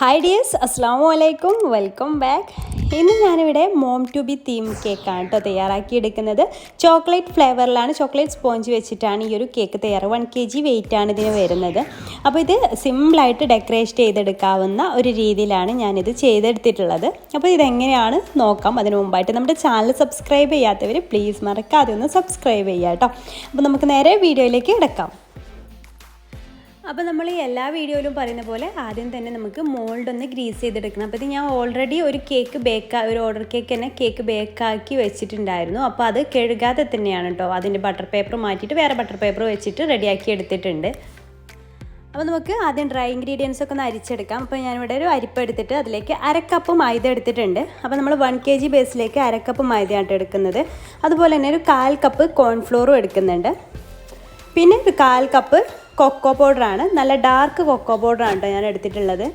Hi dears, അസ്സാമു അലൈക്കും, welcome back. ഇന്ന് ഞാനിവിടെ മോം ടു ബി തീം കേക്കാണ് കേട്ടോ തയ്യാറാക്കിയെടുക്കുന്നത്. ചോക്ലേറ്റ് ഫ്ലേവറിലാണ്, ചോക്ലേറ്റ് സ്പോഞ്ച് വെച്ചിട്ടാണ് ഈ ഒരു കേക്ക് തയ്യാറ്. 1 kg വെയിറ്റാണ് ഇതിന് വരുന്നത്. അപ്പോൾ ഇത് സിമ്പിളായിട്ട് ഡെക്കറേറ്റ് ചെയ്തെടുക്കാവുന്ന ഒരു രീതിയിലാണ് ഞാനിത് ചെയ്തെടുത്തിട്ടുള്ളത്. അപ്പോൾ ഇതെങ്ങനെയാണ് നോക്കാം. അതിന് മുമ്പായിട്ട് നമ്മുടെ ചാനൽ സബ്സ്ക്രൈബ് ചെയ്യാത്തവർ പ്ലീസ് മറക്കാതെ ഒന്ന് സബ്സ്ക്രൈബ് ചെയ്യുക കേട്ടോ. അപ്പോൾ നമുക്ക് നേരെ വീഡിയോയിലേക്ക് കിടക്കാം. അപ്പോൾ നമ്മൾ എല്ലാ വീഡിയോയിലും പറയുന്ന പോലെ ആദ്യം തന്നെ നമുക്ക് മോൾഡ് ഒന്ന് ഗ്രീസ് ചെയ്തെടുക്കണം. അപ്പോൾ ഇത് ഞാൻ ഓൾറെഡി ഒരു ഓർഡർ കേക്ക് തന്നെ കേക്ക് ബേക്കാക്കി വെച്ചിട്ടുണ്ടായിരുന്നു. അപ്പോൾ അത് കഴുകാതെ തന്നെയാണ് കേട്ടോ. അതിൻ്റെ ബട്ടർ പേപ്പർ മാറ്റിയിട്ട് വേറെ ബട്ടർ പേപ്പർ വെച്ചിട്ട് റെഡിയാക്കി എടുത്തിട്ടുണ്ട്. അപ്പോൾ നമുക്ക് ആദ്യം ഡ്രൈ ഇൻഗ്രീഡിയൻസ് ഒക്കെ ഒന്ന് അരിച്ചെടുക്കാം. അപ്പോൾ ഞാനിവിടെ ഒരു അരിപ്പ് എടുത്തിട്ട് അതിലേക്ക് 1/2 കപ്പ് മൈദ എടുത്തിട്ടുണ്ട്. അപ്പോൾ നമ്മൾ 1 kg ബേസിലേക്ക് 1/2 കപ്പ് മൈദയാണ് എടുക്കുന്നത്. അതുപോലെ തന്നെ ഒരു 1/4 കപ്പ് കോൺഫ്ലോറും എടുക്കുന്നുണ്ട്. പിന്നെ ഒരു 1/4 കപ്പ് കൊക്കോ പൗഡറാണ്, നല്ല ഡാർക്ക് കൊക്കോ പൗഡറാണ് കേട്ടോ ഞാൻ എടുത്തിട്ടുള്ളത്.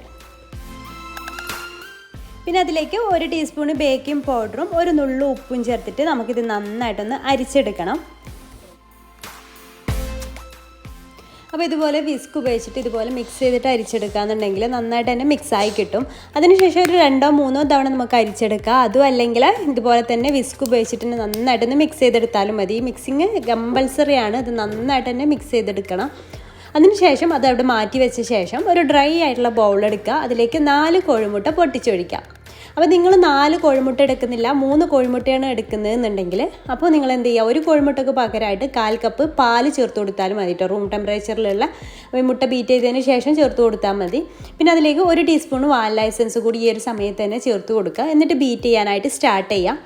പിന്നെ അതിലേക്ക് 1 ടീസ്പൂൺ ബേക്കിംഗ് പൗഡറും ഒരു നുള്ളു ഉപ്പും ചേർത്തിട്ട് നമുക്കിത് നന്നായിട്ടൊന്ന് അരിച്ചെടുക്കണം. അപ്പോൾ ഇതുപോലെ വിസ്ക് ഉപയോഗിച്ചിട്ട് ഇതുപോലെ മിക്സ് ചെയ്തിട്ട് അരിച്ചെടുക്കുകയെന്നുണ്ടെങ്കിൽ നന്നായിട്ട് തന്നെ മിക്സായി കിട്ടും. അതിനുശേഷം ഒരു 2-3 തവണ നമുക്ക് അരിച്ചെടുക്കാം. അതും അല്ലെങ്കിൽ ഇതുപോലെ തന്നെ വിസ്ക് ഉപയോഗിച്ചിട്ട് നന്നായിട്ടൊന്ന് മിക്സ് ചെയ്തെടുത്താലും മതി. മിക്സിങ് കമ്പൽസറിയാണ്, ഇത് നന്നായിട്ട് തന്നെ മിക്സ് ചെയ്തെടുക്കണം. അതിനുശേഷം അത് അവിടെ മാറ്റി വെച്ച ശേഷം ഒരു ഡ്രൈ ആയിട്ടുള്ള ബൗൾ എടുക്കുക. അതിലേക്ക് 4 കോഴിമുട്ട പൊട്ടിച്ചൊഴിക്കാം. അപ്പോൾ നിങ്ങൾ 4 കോഴിമുട്ട എടുക്കുന്നില്ല, 3 കോഴിമുട്ടയാണ് എടുക്കുന്നതെന്നുണ്ടെങ്കിൽ അപ്പോൾ നിങ്ങൾ എന്ത് ചെയ്യുക, ഒരു കോഴിമുട്ടക്ക് പകരമായിട്ട് 1/4 കപ്പ് പാല് ചേർത്ത് കൊടുത്താലും മതി കേട്ടോ. റൂം ടെമ്പറേച്ചറിലുള്ള മുട്ട ബീറ്റ് ചെയ്തതിന് ശേഷം ചേർത്ത് കൊടുത്താൽ മതി. പിന്നെ അതിലേക്ക് 1 ടീസ്പൂൺ വാനില എസൻസ് കൂടി ഈ ഒരു സമയത്ത് തന്നെ ചേർത്ത് കൊടുക്കുക. എന്നിട്ട് ബീറ്റ് ചെയ്യാനായിട്ട് സ്റ്റാർട്ട് ചെയ്യാം.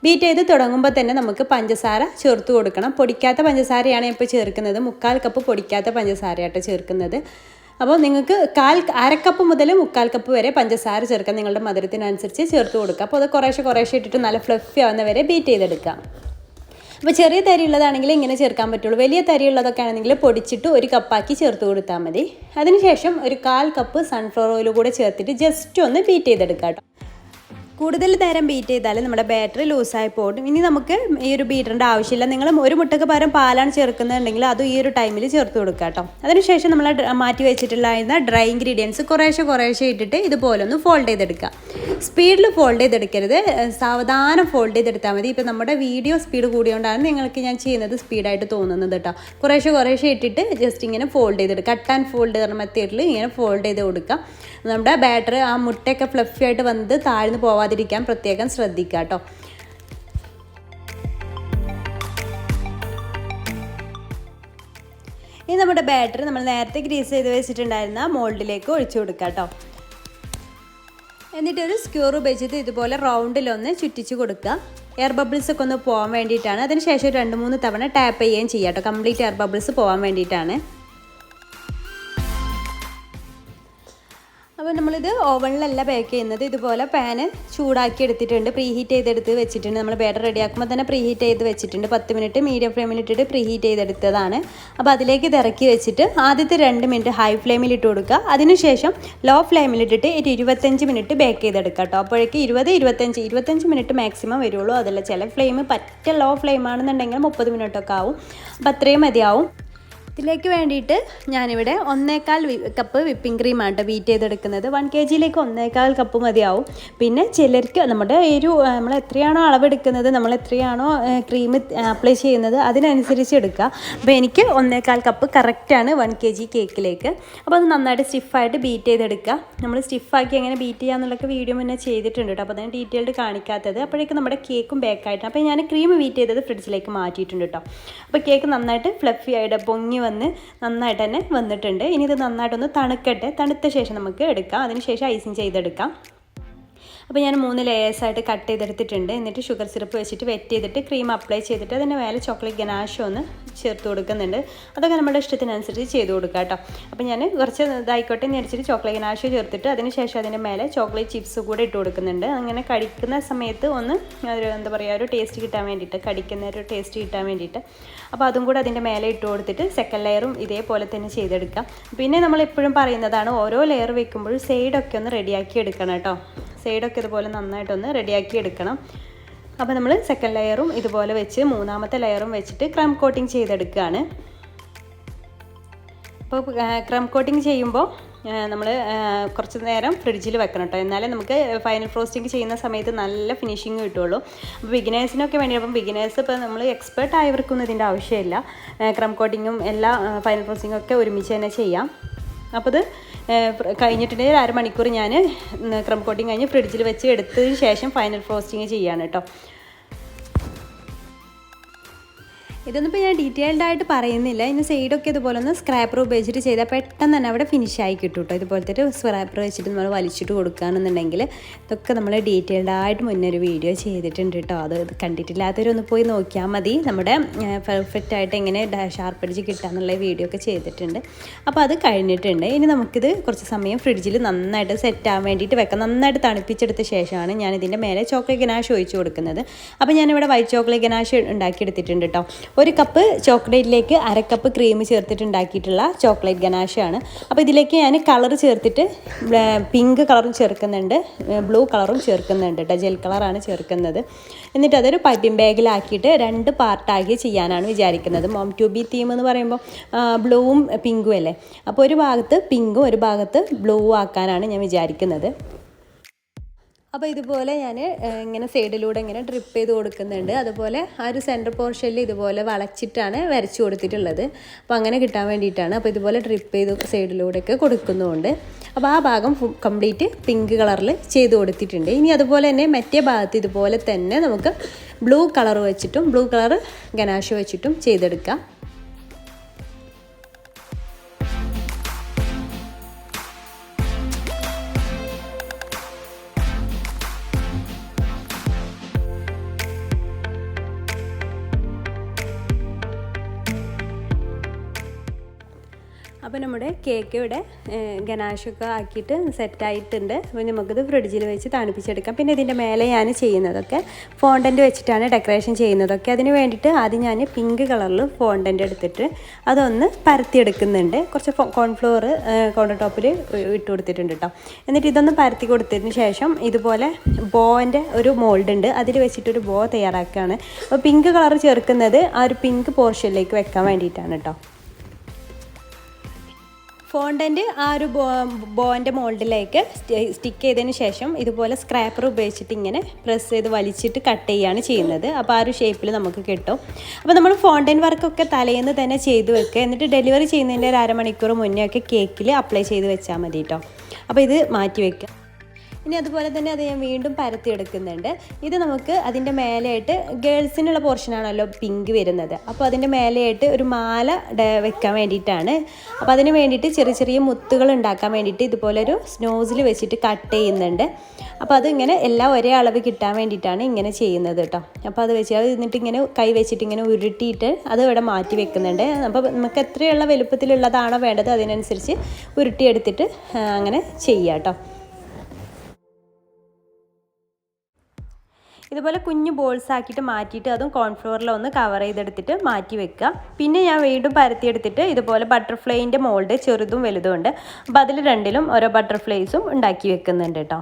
ബീറ്റ് ചെയ്ത് തുടങ്ങുമ്പോൾ തന്നെ നമുക്ക് പഞ്ചസാര ചേർത്ത് കൊടുക്കണം. പൊടിക്കാത്ത പഞ്ചസാരയാണ് ഇപ്പോൾ ചേർക്കുന്നത്. 1/4 കപ്പ് പൊടിക്കാത്ത പഞ്ചസാരയായിട്ട് ചേർക്കുന്നത്. അപ്പോൾ നിങ്ങൾക്ക് 1/2 കപ്പ് മുതൽ 1/4 കപ്പ് വരെ പഞ്ചസാര ചേർക്കാം. നിങ്ങളുടെ മധുരത്തിനനുസരിച്ച് ചേർത്ത് കൊടുക്കുക. അപ്പോൾ അത് കുറേശ്ശെ ഇട്ടിട്ട് നല്ല ഫ്ലഫി ആവുന്ന വരെ ബീറ്റ് ചെയ്തെടുക്കാം. അപ്പോൾ ചെറിയ തരിയുള്ളതാണെങ്കിൽ ഇങ്ങനെ ചേർക്കാൻ പറ്റുള്ളൂ. വലിയ തരിയുള്ളതൊക്കെ ആണെങ്കിൽ പൊടിച്ചിട്ട് 1 കപ്പാക്കി ചേർത്ത് കൊടുത്താൽ മതി. അതിനുശേഷം ഒരു 1/4 കപ്പ് സൺഫ്ലവർ ഓയിൽ കൂടെ ചേർത്തിട്ട് ജസ്റ്റ് ഒന്ന് ബീറ്റ് ചെയ്തെടുക്കാം കേട്ടോ. കൂടുതൽ നേരം ബീറ്റ് ചെയ്താൽ നമ്മുടെ ബാറ്ററി ലൂസായി പോകും. ഇനി നമുക്ക് ഈ ഒരു ബീറ്ററിൻ്റെ ആവശ്യമില്ല. നിങ്ങൾ ഒരു മുട്ടക്ക് പകരം പാലാണ് ചേർക്കുന്നുണ്ടെങ്കിൽ അതും ഈ ഒരു ടൈമിൽ ചേർത്ത് കൊടുക്കുക കേട്ടോ. അതിനുശേഷം നമ്മൾ മാറ്റി വെച്ചിട്ടുള്ള ഡ്രൈ ഇൻഗ്രീഡിയൻസ് കുറേശ്ശെ ഇട്ടിട്ട് ഇതുപോലെ ഒന്ന് ഫോൾഡ് ചെയ്തെടുക്കുക. സ്പീഡിൽ ഫോൾഡ് ചെയ്തെടുക്കരുത്, സാവധാനം ഫോൾഡ് ചെയ്തെടുത്താൽ മതി. ഇപ്പോൾ നമ്മുടെ വീഡിയോ സ്പീഡ് കൂടിയോണ്ടാണ് നിങ്ങൾക്ക് ഞാൻ ചെയ്യുന്നത് സ്പീഡായിട്ട് തോന്നുന്നത് കേട്ടോ. കുറേശ്ശെ ഇട്ടിട്ട് ജസ്റ്റ് ഇങ്ങനെ ഫോൾഡ് ചെയ്തെടുക്കുക. കട്ട് ആൻഡ് ഫോൾഡ് ചെയ്യുന്ന മെത്തേഡിൽ ഇങ്ങനെ ഫോൾഡ് ചെയ്ത് കൊടുക്കുക. നമ്മുടെ ബാറ്റർ ആ മുട്ടയൊക്കെ ഫ്ലഫി ആയിട്ട് വന്ന് താഴ്ന്നു പോവാതിരിക്കാൻ പ്രത്യേകം ശ്രദ്ധിക്കുക കേട്ടോ. ഇനി നമ്മുടെ ബാറ്റർ നമ്മൾ നേരത്തെ ഗ്രീസ് ചെയ്ത് വെച്ചിട്ടുണ്ടായിരുന്ന മോൾഡിലേക്ക് ഒഴിച്ചു കൊടുക്കുക കേട്ടോ. എന്നിട്ട് ഒരു സ്ക്യൂർ ഉപയോഗിച്ചിട്ട് ഇതുപോലെ റൗണ്ടിലൊന്ന് ചുറ്റിച്ച് കൊടുക്കുക. എയർ ബബിൾസ് ഒക്കെ ഒന്ന് പോകാൻ വേണ്ടിയിട്ടാണ്. അതിനുശേഷം 2-3 തവണ ടാപ്പ് ചെയ്യുകയും ചെയ്യാം കേട്ടോ. കംപ്ലീറ്റ് എയർ ബബിൾസ് പോകാൻ വേണ്ടിയിട്ടാണ്. അപ്പോൾ നമ്മളിത് ഓവനിലല്ല ബേക്ക് ചെയ്യുന്നത്. ഇതുപോലെ പാന് ചൂടാക്കി എടുത്തിട്ടുണ്ട്, പ്രീഹീറ്റ് ചെയ്തെടുത്ത് വെച്ചിട്ടുണ്ട്. നമ്മൾ ബാറ്റർ റെഡിയാക്കുമ്പോൾ തന്നെ പ്രീഹീറ്റ് ചെയ്ത് വെച്ചിട്ടുണ്ട്. 10 മിനിറ്റ് മീഡിയം ഫ്ലെയിമിലിട്ടിട്ട് പ്രീഹീറ്റ് ചെയ്തെടുത്തതാണ്. അപ്പോൾ അതിലേക്ക് ഇത് ഇറക്കി വെച്ചിട്ട് ആദ്യത്തെ 2 മിനിറ്റ് ഹൈ ഫ്ലെയിമിലിട്ട് കൊടുക്കുക. അതിനുശേഷം ലോ ഫ്ലെയിമിലിട്ടിട്ട് ഒരു 25 മിനിറ്റ് ബേക്ക് ചെയ്തെടുക്കുക കേട്ടോ. അപ്പോഴേക്ക് 25 മിനിറ്റ് മാക്സിമം വരുള്ളൂ. അതല്ല ചില ഫ്ലെയിം പറ്റ ലോ ഫ്ലെയിം ആണെന്നുണ്ടെങ്കിൽ 30 മിനിറ്റൊക്കെ ആവും. അപ്പോൾ അത്രയും മതിയാവും. ഇതിലേക്ക് വേണ്ടിയിട്ട് ഞാനിവിടെ 1/4 കപ്പ് വിപ്പിംഗ് ക്രീമാണ് കേട്ടോ ബീറ്റ് ചെയ്തെടുക്കുന്നത്. 1 kgയിലേക്ക് 1/4 കപ്പ് മതിയാവും. പിന്നെ ചിലർക്ക് നമ്മൾ എത്രയാണോ അളവെടുക്കുന്നത്, നമ്മൾ എത്രയാണോ ക്രീം അപ്ലൈ ചെയ്യുന്നത് അതിനനുസരിച്ച് എടുക്കുക. അപ്പോൾ എനിക്ക് 1/4 കപ്പ് കറക്റ്റാണ് 1 kg കേക്കിലേക്ക്. അപ്പോൾ അത് നന്നായിട്ട് സ്റ്റിഫായിട്ട് ബീറ്റ് ചെയ്തെടുക്കുക. നമ്മൾ സ്റ്റിഫാക്കി എങ്ങനെ ബീറ്റ് ചെയ്യാന്നുള്ളൊക്കെ വീഡിയോ മുന്നേ ചെയ്തിട്ടുണ്ട് കേട്ടോ. അപ്പോൾ അതിന് ഡീറ്റെയിൽഡ് കാണിക്കാത്തത്. അപ്പോഴേക്കും നമ്മുടെ കേക്കും ബേക്കായിട്ട്. അപ്പോൾ ഞാൻ ക്രീം ബീറ്റ് ചെയ്തത് ഫ്രിഡ്ജിലേക്ക് മാറ്റിയിട്ടുണ്ട് കേട്ടോ. അപ്പോൾ കേക്ക് നന്നായിട്ട് ഫ്ലഫി ആയിട്ട് പൊങ്ങി വന്ന് നന്നായിട്ട് തന്നെ വന്നിട്ടുണ്ട്. ഇനി ഇത് നന്നായിട്ടൊന്ന് തണുക്കട്ടെ. തണുത്ത ശേഷം നമുക്ക് എടുക്കാം. അതിനുശേഷം ഐസിങ് ചെയ്തെടുക്കാം. അപ്പോൾ ഞാൻ 3 ലെയേഴ്സായിട്ട് കട്ട് ചെയ്തെടുത്തിട്ടുണ്ട്. എന്നിട്ട് ഷുഗർ സിറപ്പ് വെച്ചിട്ട് വെറ്റ് ചെയ്തിട്ട് ക്രീം അപ്ലൈ ചെയ്തിട്ട് അതിൻ്റെ മേലെ ചോക്ലേറ്റ് ഗനാഷോ ഒന്ന് ചേർത്ത് കൊടുക്കുന്നുണ്ട്. അതൊക്കെ നമ്മുടെ ഇഷ്ടത്തിനനുസരിച്ച് ചെയ്ത് കൊടുക്കുക കേട്ടോ. അപ്പോൾ ഞാൻ കുറച്ച് ഇതായിക്കോട്ടെ എന്ന് വിചാരിച്ചിട്ട് ചോക്ലേറ്റ് ഗനാഷോ ചേർത്തിട്ട് അതിനുശേഷം അതിൻ്റെ മേലെ ചോക്ലേറ്റ് ചിപ്സ് കൂടെ ഇട്ട് കൊടുക്കുന്നുണ്ട്. അങ്ങനെ കടിക്കുന്ന സമയത്ത് ഒന്ന് ഒരു ടേസ്റ്റ് കിട്ടാൻ വേണ്ടിയിട്ട്, കടിക്കുന്ന ഒരു ടേസ്റ്റ് കിട്ടാൻ വേണ്ടിയിട്ട്. അപ്പോൾ അതും കൂടെ അതിൻ്റെ മേലെ ഇട്ട് കൊടുത്തിട്ട് സെക്കൻഡ് ലെയറും ഇതേപോലെ തന്നെ ചെയ്തെടുക്കാം. പിന്നെ നമ്മൾ എപ്പോഴും പറയുന്നതാണ് ഓരോ ലെയർ വെക്കുമ്പോഴും സൈഡൊക്കെ ഒന്ന് റെഡിയാക്കി എടുക്കണം കേട്ടോ. സൈഡൊക്കെ ഇതുപോലെ നന്നായിട്ടൊന്ന് റെഡിയാക്കി എടുക്കണം. അപ്പോൾ നമ്മൾ സെക്കൻഡ് ലെയറും ഇതുപോലെ വെച്ച് 3ാമത്തെ ലെയറും വെച്ചിട്ട് ക്രം കോട്ടിങ് ചെയ്തെടുക്കുകയാണ്. അപ്പോൾ ക്രം കോട്ടിങ് ചെയ്യുമ്പോൾ നമ്മൾ കുറച്ച് നേരം ഫ്രിഡ്ജിൽ വെക്കണം കേട്ടോ, എന്നാലേ നമുക്ക് ഫൈനൽ ഫ്രോസ്റ്റിംഗ് ചെയ്യുന്ന സമയത്ത് നല്ല ഫിനിഷിങ് കിട്ടുള്ളൂ. അപ്പോൾ ബിഗിനേഴ്സിനൊക്കെ വേണ്ടി, അപ്പം ബിഗിനേഴ്സ് ഇപ്പോൾ നമ്മൾ എക്സ്പേർട്ട് ആയവർക്കൊന്നും ഇതിൻ്റെ ആവശ്യമില്ല. ക്രം കോട്ടിങ്ങും എല്ലാ ഫൈനൽ ഫ്രോസ്റ്റിങ്ങും ഒക്കെ ഒരുമിച്ച് തന്നെ ചെയ്യാം. അപ്പോൾ ഇത് കഴിഞ്ഞിട്ടുണ്ടെങ്കിൽ 1/2 മണിക്കൂർ ഞാൻ ക്രം കോട്ടിങ് കഴിഞ്ഞ് ഫ്രിഡ്ജിൽ വെച്ച് എടുത്തതിന് ശേഷം ഫൈനൽ ഫ്രോസ്റ്റിങ് ചെയ്യാണ് കേട്ടോ. ഇതൊന്നും ഇപ്പോൾ ഞാൻ ഡീറ്റെയിൽഡ് ആയിട്ട് പറയുന്നില്ല. ഇനി സൈഡൊക്കെ ഇതുപോലെ ഒന്ന് സ്ക്രാപ്പർ ഉപയോഗിച്ചിട്ട് ചെയ്താൽ പെട്ടെന്ന് തന്നെ അവിടെ ഫിനിഷായി കിട്ടും കേട്ടോ. ഇതുപോലത്തെ ഒരു സ്ക്രാപ്പർ വെച്ചിട്ട് നമ്മൾ വലിച്ചിട്ട് കൊടുക്കുകയാണെന്നുണ്ടെങ്കിൽ ഇതൊക്കെ നമ്മൾ ഡീറ്റെയിൽഡ് ആയിട്ട് മുന്നേ ഒരു വീഡിയോ ചെയ്തിട്ടുണ്ട് കേട്ടോ. അത് കണ്ടിട്ടില്ലാത്തവരൊന്ന് പോയി നോക്കിയാൽ മതി. നമ്മുടെ പെർഫെക്റ്റ് ആയിട്ട് എങ്ങനെ ഷാർപ്പ് എഡ്ജ് കിട്ടാന്നുള്ള വീഡിയോ ഒക്കെ ചെയ്തിട്ടുണ്ട്. അപ്പോൾ അത് കഴിഞ്ഞിട്ടുണ്ട്. ഇനി നമുക്കിത് കുറച്ച് സമയം ഫ്രിഡ്ജിൽ നന്നായിട്ട് സെറ്റ് ആവാൻ വേണ്ടിയിട്ട് വെക്കാം. നന്നായിട്ട് തണുപ്പിച്ചെടുത്ത ശേഷമാണ് ഞാൻ ഇതിൻ്റെ മേലെ ചോക്ലേറ്റ് ഗനാഷ് ഒഴിച്ച് കൊടുക്കുന്നത്. അപ്പോൾ ഞാനിവിടെ വൈറ്റ് ചോക്ലേറ്റ് ഗനാഷ് ഉണ്ടാക്കിയെടുത്തിട്ടുണ്ട് കേട്ടോ. 1 കപ്പ് ചോക്ലേറ്റിലേക്ക് 1/2 കപ്പ് ക്രീം ചേർത്തിട്ട് ഉണ്ടാക്കിയിട്ടുള്ള ചോക്ലേറ്റ് ഗനാഷാണ്. അപ്പോൾ ഇതിലേക്ക് ഞാൻ കളർ ചേർത്തിട്ട് പിങ്ക് കളറും ചേർക്കുന്നുണ്ട്, ബ്ലൂ കളറും ചേർക്കുന്നുണ്ട് കേട്ടോ. ജെൽ കളറാണ് ചേർക്കുന്നത്. എന്നിട്ട് അതൊരു പൈപ്പിംഗ് ബാഗിലാക്കിയിട്ട് 2 പാർട്ടാക്കി ചെയ്യാനാണ് വിചാരിക്കുന്നത്. മോം ടു ബി തീം എന്ന് പറയുമ്പോൾ ബ്ലൂവും പിങ്കും അല്ലേ. അപ്പോൾ ഒരു ഭാഗത്ത് പിങ്കും ഒരു ഭാഗത്ത് ബ്ലൂ ആക്കാനാണ് ഞാൻ വിചാരിക്കുന്നത്. അപ്പോൾ ഇതുപോലെ ഞാൻ ഇങ്ങനെ സൈഡിലൂടെ ഇങ്ങനെ ഡ്രിപ്പ് ചെയ്ത് കൊടുക്കുന്നുണ്ട്. അതുപോലെ ആ ഒരു സെൻറ്റർ പോർഷനിൽ ഇതുപോലെ വളച്ചിട്ടാണ് വരച്ച് കൊടുത്തിട്ടുള്ളത്. അപ്പോൾ അങ്ങനെ കിട്ടാൻ വേണ്ടിയിട്ടാണ്. അപ്പോൾ ഇതുപോലെ ഡ്രിപ്പ് ചെയ്ത് സൈഡിലൂടെയൊക്കെ കൊടുക്കുന്നുമുണ്ട്. അപ്പോൾ ആ ഭാഗം കംപ്ലീറ്റ് പിങ്ക് കളറിൽ ചെയ്ത് കൊടുത്തിട്ടുണ്ട്. ഇനി അതുപോലെ തന്നെ മറ്റേ ഭാഗത്ത് ഇതുപോലെ തന്നെ നമുക്ക് ബ്ലൂ കളർ വെച്ചിട്ടും ബ്ലൂ കളർ ഗനാഷ് വെച്ചിട്ടും ചെയ്തെടുക്കാം. അപ്പോൾ നമ്മുടെ കേക്ക് ഇവിടെ ഗനാഷൊക്കെ ആക്കിയിട്ട് സെറ്റായിട്ടുണ്ട്. അപ്പോൾ നമുക്കിത് ഫ്രിഡ്ജിൽ വെച്ച് തണുപ്പിച്ചെടുക്കാം. പിന്നെ ഇതിൻ്റെ മേലെ ഞാൻ ചെയ്യുന്നതൊക്കെ ഫോണ്ടൻറ്റ് വെച്ചിട്ടാണ് ഡെക്കറേഷൻ ചെയ്യുന്നതൊക്കെ. അതിന് വേണ്ടിയിട്ട് ആദ്യം ഞാൻ പിങ്ക് കളറിൽ ഫോണ്ടൻറ്റ് എടുത്തിട്ട് അതൊന്ന് പരത്തിയെടുക്കുന്നുണ്ട്. കുറച്ച് കോൺഫ്ലോർ കൗണ്ടർ ടോപ്പിൽ ഇട്ട് കൊടുത്തിട്ടുണ്ട് കേട്ടോ. എന്നിട്ട് ഇതൊന്ന് പരത്തി കൊടുത്തതിന് ശേഷം ഇതുപോലെ ബോൻ്റെ ഒരു മോൾഡ് ഉണ്ട്, അതിൽ വെച്ചിട്ടൊരു ബോ തയ്യാറാക്കുകയാണ്. അപ്പോൾ പിങ്ക് കളർ ചേർക്കുന്നത് ആ ഒരു പിങ്ക് പോർഷനിലേക്ക് വെക്കാൻ വേണ്ടിയിട്ടാണ് കേട്ടോ. ഫോണ്ടൻറ്റ് ആ ഒരു ബോൻ്റെ മോൾഡിലേക്ക് സ്റ്റിക്ക് ചെയ്തതിന് ശേഷം ഇതുപോലെ സ്ക്രാപ്പർ ഉപയോഗിച്ചിട്ട് ഇങ്ങനെ പ്രസ് ചെയ്ത് വലിച്ചിട്ട് കട്ട് ചെയ്യുകയാണ് ചെയ്യുന്നത്. അപ്പോൾ ആ ഒരു ഷേപ്പിൽ നമുക്ക് കിട്ടും. അപ്പോൾ നമ്മൾ ഫോണ്ടൻ വർക്കൊക്കെ തലേന്ന് തന്നെ ചെയ്ത് വെക്കുക. എന്നിട്ട് ഡെലിവറി ചെയ്യുന്നതിൻ്റെ 1/2 മണിക്കൂർ മുന്നേ ഒക്കെ കേക്കിൽ അപ്ലൈ ചെയ്ത് വെച്ചാൽ മതി കേട്ടോ. അപ്പോൾ ഇത് മാറ്റി വെക്കുക. ഇനി അതുപോലെ തന്നെ അത് ഞാൻ വീണ്ടും പരത്തിയെടുക്കുന്നുണ്ട്. ഇത് നമുക്ക് അതിൻ്റെ മേലെയായിട്ട് ഗേൾസിനുള്ള പോർഷനാണല്ലോ പിങ്ക് വരുന്നത്. അപ്പോൾ അതിൻ്റെ മേലെയായിട്ട് ഒരു മാല വെക്കാൻ വേണ്ടിയിട്ടാണ്. അപ്പോൾ അതിന് വേണ്ടിയിട്ട് ചെറിയ ചെറിയ മുത്തുകൾ ഉണ്ടാക്കാൻ വേണ്ടിയിട്ട് ഇതുപോലെ ഒരു സ്നോസിൽ വെച്ചിട്ട് കട്ട് ചെയ്യുന്നുണ്ട്. അപ്പോൾ അതിങ്ങനെ എല്ലാം ഒരേ അളവ് കിട്ടാൻ വേണ്ടിയിട്ടാണ് ഇങ്ങനെ ചെയ്യുന്നത് കേട്ടോ. അപ്പോൾ അത് വെച്ച് അത് എന്നിട്ട് ഇങ്ങനെ കൈ വെച്ചിട്ട് ഇങ്ങനെ ഉരുട്ടിയിട്ട് അത് ഇവിടെ മാറ്റി വെക്കുന്നുണ്ട്. അപ്പോൾ നമുക്ക് എത്രയുള്ള വലുപ്പത്തിലുള്ളതാണോ വേണ്ടത് അതിനനുസരിച്ച് ഉരുട്ടിയെടുത്തിട്ട് അങ്ങനെ ചെയ്യാം കേട്ടോ. ഇതുപോലെ കുഞ്ഞു ബോൾസ് ആക്കിയിട്ട് മാറ്റിയിട്ട് അതും കോൺഫ്ലോറിലൊന്ന് കവർ ചെയ്തെടുത്തിട്ട് മാറ്റി വെക്കുക. പിന്നെ ഞാൻ വീണ്ടും പരത്തിയെടുത്തിട്ട് ഇതുപോലെ ബട്ടർഫ്ലൈൻ്റെ മോൾഡ് ചെറുതും വലുതും ഉണ്ട്. അപ്പോൾ അതിൽ രണ്ടിലും ഓരോ ബട്ടർഫ്ലൈസും ഉണ്ടാക്കി വെക്കുന്നുണ്ട് കേട്ടോ.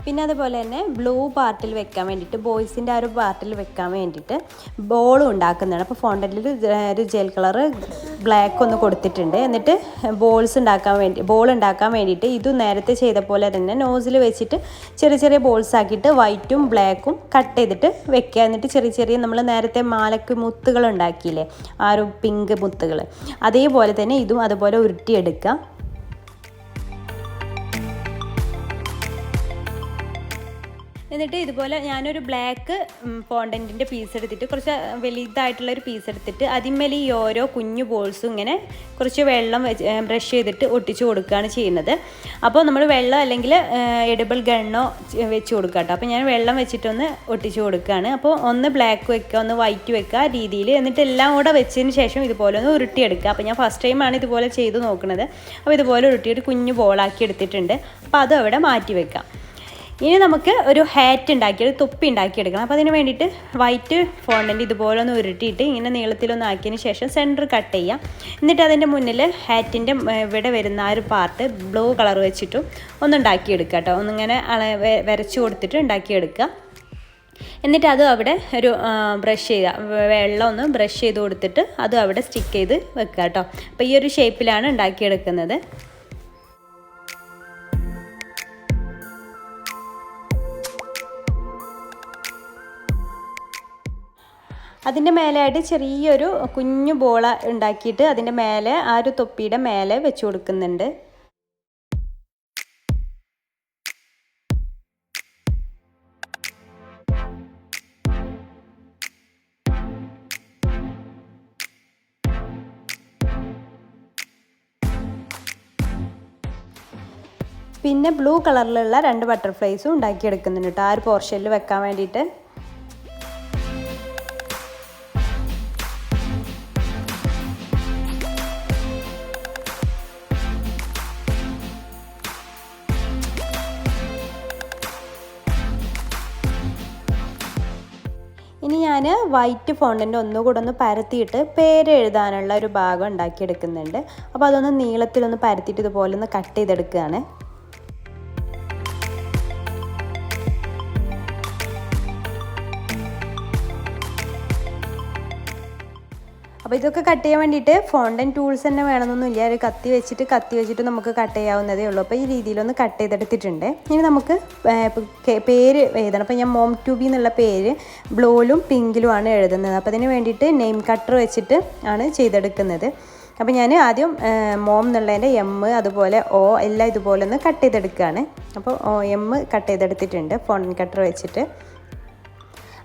പിന്നെ അതുപോലെ തന്നെ ബ്ലൂ പാർട്ടിൽ വെക്കാൻ വേണ്ടിയിട്ട് ബോയ്സിൻ്റെ ആ ഒരു പാർട്ടിൽ വെക്കാൻ വേണ്ടിയിട്ട് ബോളും ഉണ്ടാക്കുന്നതാണ്. അപ്പോൾ ഫോണ്ടൻറ്റിൽ ഒരു ജെൽ കളറ് ബ്ലാക്ക് ഒന്ന് കൊടുത്തിട്ടുണ്ട്. എന്നിട്ട് ബോൾ ഉണ്ടാക്കാൻ വേണ്ടിയിട്ട് ഇത് നേരത്തെ ചെയ്ത പോലെ തന്നെ നോസിൽ വെച്ചിട്ട് ചെറിയ ചെറിയ ബോൾസ് ആക്കിയിട്ട് വൈറ്റും ബ്ലാക്കും കട്ട് ചെയ്തിട്ട് വെക്കുക. എന്നിട്ട് ചെറിയ ചെറിയ നമ്മൾ നേരത്തെ മാലക്ക് മുത്തുകൾ ഉണ്ടാക്കിയില്ലേ, ആ ഒരു പിങ്ക് മുത്തുകൾ, അതേപോലെ തന്നെ ഇതും അതുപോലെ ഉരുട്ടിയെടുക്കുക. എന്നിട്ട് ഇതുപോലെ ഞാനൊരു ബ്ലാക്ക് ഫോണ്ടൻറ്റിൻ്റെ പീസ് എടുത്തിട്ട് കുറച്ച് വലുതായിട്ടുള്ളൊരു പീസ് എടുത്തിട്ട് അതിന്മേൽ ഈ ഓരോ കുഞ്ഞു ബോൾസും ഇങ്ങനെ കുറച്ച് വെള്ളം ബ്രഷ് ചെയ്തിട്ട് ഒട്ടിച്ച് കൊടുക്കുകയാണ് ചെയ്യുന്നത്. അപ്പോൾ നമ്മൾ വെള്ളം അല്ലെങ്കിൽ എഡിബിൾ ഗണ്ണോ വെച്ച് കൊടുക്കുക കേട്ടോ. അപ്പോൾ ഞാൻ വെള്ളം വെച്ചിട്ടൊന്ന് ഒട്ടിച്ച് കൊടുക്കുകയാണ്. അപ്പോൾ ഒന്ന് ബ്ലാക്ക് വെക്കുക, ഒന്ന് വൈറ്റ് വെക്കുക ആ രീതിയിൽ. എന്നിട്ട് എല്ലാം കൂടെ വെച്ചതിന് ശേഷം ഇതുപോലെ ഒന്ന് ഉരുട്ടിയെടുക്കുക. അപ്പോൾ ഞാൻ ഫസ്റ്റ് ടൈമാണ് ഇതുപോലെ ചെയ്ത് നോക്കുന്നത്. അപ്പോൾ ഇതുപോലെ ഉരുട്ടിയിട്ട് കുഞ്ഞു ബോളാക്കി എടുത്തിട്ടുണ്ട്. അപ്പോൾ അതും അവിടെ മാറ്റി വെക്കാം. ഇനി നമുക്ക് ഒരു ഹാറ്റ് ഉണ്ടാക്കി ഒരു തൊപ്പി ഉണ്ടാക്കിയെടുക്കണം. അപ്പോൾ അതിന് വേണ്ടിയിട്ട് വൈറ്റ് ഫോണ്ടൻ്റ് ഇതുപോലെ ഒന്ന് ഉരുട്ടിയിട്ട് ഇങ്ങനെ നീളത്തിലൊന്ന് ആക്കിയതിന് ശേഷം സെൻറ്റർ കട്ട് ചെയ്യാം. എന്നിട്ട് അതിൻ്റെ മുന്നിൽ ഹാറ്റിൻ്റെ ഇവിടെ വരുന്ന ആ ഒരു പാർട്ട് ബ്ലൂ കളർ വെച്ചിട്ടും ഒന്ന് ഉണ്ടാക്കിയെടുക്കുക കേട്ടോ. ഒന്നിങ്ങനെ വരച്ച് കൊടുത്തിട്ട് ഉണ്ടാക്കിയെടുക്കുക. എന്നിട്ട് അതും അവിടെ ഒരു ബ്രഷ് ചെയ്യുക, വെള്ളം ഒന്ന് ബ്രഷ് ചെയ്ത് കൊടുത്തിട്ട് അതും അവിടെ സ്റ്റിക്ക് ചെയ്ത് വെക്കുക കേട്ടോ. അപ്പോൾ ഈ ഒരു ഷേപ്പിലാണ് ഉണ്ടാക്കിയെടുക്കുന്നത്. അതിൻ്റെ മേലെയായിട്ട് ചെറിയൊരു കുഞ്ഞു ബോള ഉണ്ടാക്കിയിട്ട് അതിൻ്റെ മേലെ ആ ഒരു തൊപ്പിയുടെ മേലെ വെച്ച് കൊടുക്കുന്നുണ്ട്. പിന്നെ ബ്ലൂ കളറിലുള്ള 2 ബട്ടർഫ്ലൈസും ഉണ്ടാക്കിയെടുക്കുന്നുണ്ട് കേട്ടോ, ആ ഒരു പോർഷനിൽ വെക്കാൻ വേണ്ടിയിട്ട്. ഇനി ഞാൻ വൈറ്റ് ഫോണ്ടൻ്റ് ഒന്നുകൂടെ ഒന്ന് പരത്തിയിട്ട് പേര് എഴുതാനുള്ള ഒരു ഭാഗം ഉണ്ടാക്കിയെടുക്കുന്നുണ്ട്. അപ്പോൾ അതൊന്ന് നീളത്തിലൊന്ന് പരത്തിയിട്ട് ഇതുപോലെ ഒന്ന് കട്ട് ചെയ്തെടുക്കുകയാണ്. അപ്പോൾ ഇതൊക്കെ കട്ട് ചെയ്യാൻ വേണ്ടിയിട്ട് ഫോണ്ടൻ ടൂൾസ് തന്നെ വേണമെന്നൊന്നുമില്ല, ഒരു കത്തി വെച്ചിട്ട് നമുക്ക് കട്ട് ചെയ്യാവുന്നതേ ഉള്ളൂ. അപ്പോൾ ഈ രീതിയിലൊന്ന് കട്ട് ചെയ്തെടുത്തിട്ടുണ്ട്. ഇനി നമുക്ക് പേര് എഴുതണം. അപ്പോൾ ഞാൻ മോം ടു ബി എന്നുള്ള പേര് ബ്ലൂയിലും പിങ്കിലും എഴുതുന്നത്. അപ്പോൾ അതിന് വേണ്ടിയിട്ട് നെയിം കട്ടർ വെച്ചിട്ട് ആണ് ചെയ്തെടുക്കുന്നത്. അപ്പോൾ ഞാൻ ആദ്യം മോം എന്നുള്ളതിൻ്റെ എം അതുപോലെ ഒ എല്ലാം ഇതുപോലെ ഒന്ന് കട്ട് ചെയ്തെടുക്കുകയാണ്. അപ്പോൾ എം കട്ട് ചെയ്തെടുത്തിട്ടുണ്ട് ഫോണ്ടൻ കട്ടർ വെച്ചിട്ട്.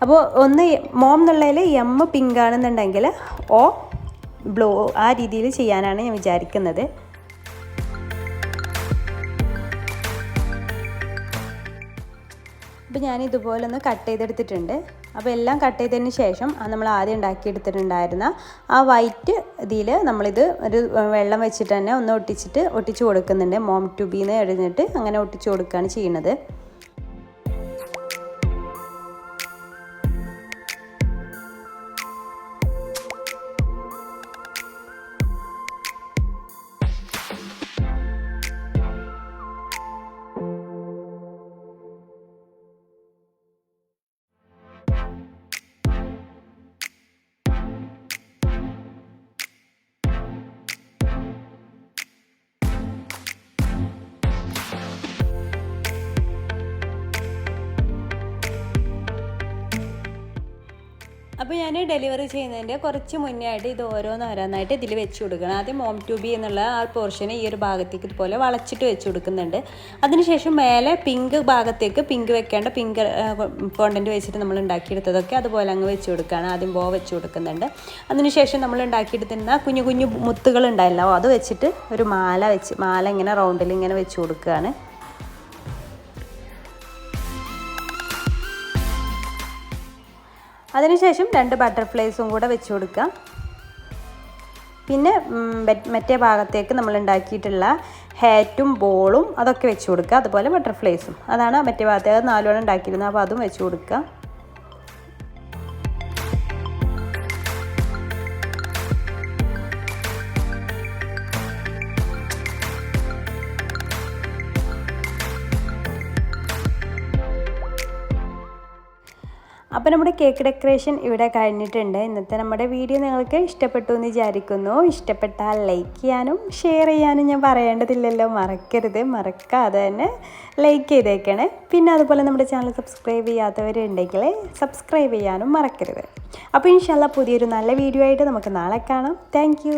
അപ്പോൾ ഒന്ന് മോം എന്നുള്ളതിൽ എം പിങ്ക് ആണെന്നുണ്ടെങ്കിൽ ഓ ബ്ലൂ, ആ രീതിയിൽ ചെയ്യാനാണ് ഞാൻ വിചാരിക്കുന്നത്. അപ്പോൾ ഞാൻ ഇതുപോലെ ഒന്ന് കട്ട് ചെയ്തെടുത്തിട്ടുണ്ട്. അപ്പോൾ എല്ലാം കട്ട് ചെയ്തതിന് ശേഷം നമ്മൾ ആദ്യം ഉണ്ടാക്കിയെടുത്തിട്ടുണ്ടായിരുന്ന ആ വൈറ്റ് ഇതിൽ നമ്മളിത് ഒരു വെള്ളം വെച്ചിട്ട് തന്നെ ഒന്ന് ഒട്ടിച്ച് കൊടുക്കുന്നുണ്ട്. മോം ടു ബി എന്ന് എഴുതിയിട്ട് അങ്ങനെ ഒട്ടിച്ച് കൊടുക്കുകയാണ് ചെയ്യുന്നത്. അപ്പോൾ ഞാൻ ഡെലിവറി ചെയ്യുന്നതിൻ്റെ കുറച്ച് മുന്നേ ആയിട്ട് ഇത് ഓരോന്നായിട്ട് ഇതിൽ വെച്ച് കൊടുക്കണം. ആദ്യം മോം ടു ബി എന്നുള്ള ആ പോർഷനെ ഈ ഒരു ഭാഗത്തേക്ക് ഇതുപോലെ വളച്ചിട്ട് വെച്ച് കൊടുക്കുന്നുണ്ട്. അതിനുശേഷം മേലെ പിങ്ക് ഭാഗത്തേക്ക് പിങ്ക് വെക്കേണ്ട പിങ്ക് ഫോണ്ടൻ്റ് വെച്ചിട്ട് നമ്മൾ ഉണ്ടാക്കിയെടുത്തതൊക്കെ അതുപോലെ അങ്ങ് വെച്ച് കൊടുക്കുകയാണ്. ആദ്യം ബോ വെച്ച് കൊടുക്കുന്നുണ്ട്. അതിനുശേഷം നമ്മൾ ഉണ്ടാക്കിയെടുത്തിരുന്ന കുഞ്ഞു കുഞ്ഞു മുത്തുകൾ ഉണ്ടായല്ലോ, അത് വെച്ചിട്ട് ഒരു മാല ഇങ്ങനെ റൗണ്ടിൽ ഇങ്ങനെ വെച്ച് കൊടുക്കുകയാണ്. അതിനുശേഷം 2 ബട്ടർഫ്ലൈസും കൂടെ വെച്ച് കൊടുക്കുക. പിന്നെ മറ്റേ ഭാഗത്തേക്ക് നമ്മൾ ഉണ്ടാക്കിയിട്ടുള്ള ഹാറ്റും ബോളും അതൊക്കെ വെച്ച് കൊടുക്കുക. അതുപോലെ ബട്ടർഫ്ലൈസും, അതാണ് മറ്റേ ഭാഗത്തേക്ക് 4 ഉണ്ടാക്കിയിരുന്നത്. അപ്പോൾ അതും വെച്ച് കൊടുക്കുക. അപ്പോൾ നമ്മുടെ കേക്ക് ഡെക്കറേഷൻ ഇവിടെ കഴിഞ്ഞിട്ടുണ്ട്. ഇന്നത്തെ നമ്മുടെ വീഡിയോ നിങ്ങൾക്ക് ഇഷ്ടപ്പെട്ടു എന്ന് വിചാരിക്കുന്നു. ഇഷ്ടപ്പെട്ടാൽ ലൈക്ക് ചെയ്യാനും ഷെയർ ചെയ്യാനും ഞാൻ പറയേണ്ടതില്ലല്ലോ, മറക്കാതെ തന്നെ ലൈക്ക് ചെയ്തേക്കണേ. പിന്നെ അതുപോലെ നമ്മുടെ ചാനൽ സബ്സ്ക്രൈബ് ചെയ്യാത്തവരുണ്ടെങ്കിൽ സബ്സ്ക്രൈബ് ചെയ്യാനും മറക്കരുത്. അപ്പോൾ ഇൻഷാല്ലാ പുതിയൊരു നല്ല വീഡിയോ ആയിട്ട് നമുക്ക് നാളെ കാണാം. താങ്ക്